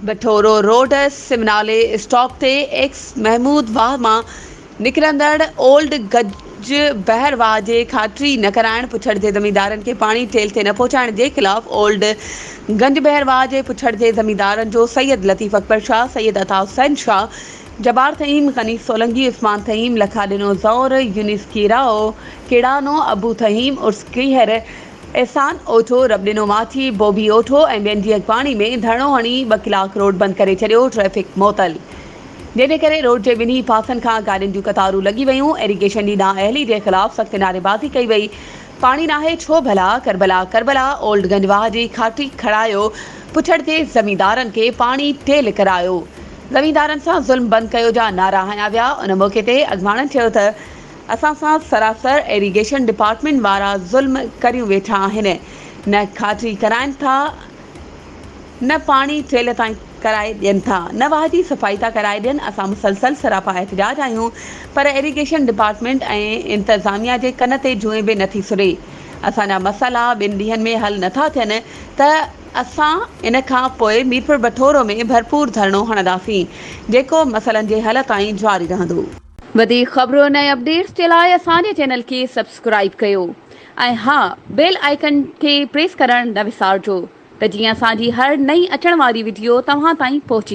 बठोरो road सिमनाले stop ते x Mahmud वाह मां निकिरंदड़ ओल्ड गज बहरवाह जे खातरी न कराइण, पुछड़ जे ज़मींदारनि खे पाणी ठेल ते न पहुचाइण जे ख़िलाफ़ ओल्ड गंज बहरवाह जे पुछड़ जे ज़मींदारनि जो सैयद लतीफ़ अकबर शाह, सैयद अता हुसैन शाह, जबार तहीम, खनीफ़ सोलंगी, उस्मान तहीम, लखा ॾिनो ज़ौर, यूनिस कीराओ, किड़ानो, अबू तहीम उर्स कीहर, एहसान ओठो, रब ॾिनो माथी, बोबी ओठो ऐं ॿियनि जी अॻवानी में धरणो हणी 2 कलाक रोड बंदि करे छॾियो। ट्रैफ़िक मुअतल, जंहिंजे करे रोड जे ॿिन्ही पासनि खां गाॾियुनि जूं कतारूं लॻी वयूं। एरीगेशन ॾींहुं अहली जे ख़िलाफ़ सख़्त नारेबाज़ी कई वई। पाणी नाहे छो भला, करबला करबला, ओल्ड गंजवाह जी खाटी खड़ायो, पुछड़ जे ज़मींदारनि खे पाणी टेल करायो, ज़मींदारनि सां ज़ुल्म बंदि कयो जा नारा हया विया। उन मौक़े ते अॻवाणनि चयो त असां सां सरासर एरीगेशन डिपार्टमेंट वारा ज़ुल्म करियूं वेठा आहिनि, न खातरी कराइनि था, न पाणी टेल ताईं कराए ॾियनि था, न वाह जी सफ़ाई था कराए ॾियनि। असां मुसलसल सरापा एहतजाज आहियूं, पर एरीगेशन डिपार्टमेंट ऐं इंतज़ामिया जे कन ते जुए बि नथी सुरे। असांजा मसाला 2 ॾींहंनि में हल नथा थियनि त असां इन खां पोइ मीरपुर बठोरो में भरपूर धरणो हणंदासीं, जेको मसइलनि जे हल ताईं जारी रहंदो। वधीक ख़बरुनि ऐं अपडेट्स जे लाइ असांजे चैनल खे सब्सक्राइब कयो ऐं हा, बेल आइकन खे प्रेस करणु न विसारिजो त जीअं असांजी हर नई अचण वारी वीडियो तव्हां ताईं पहुची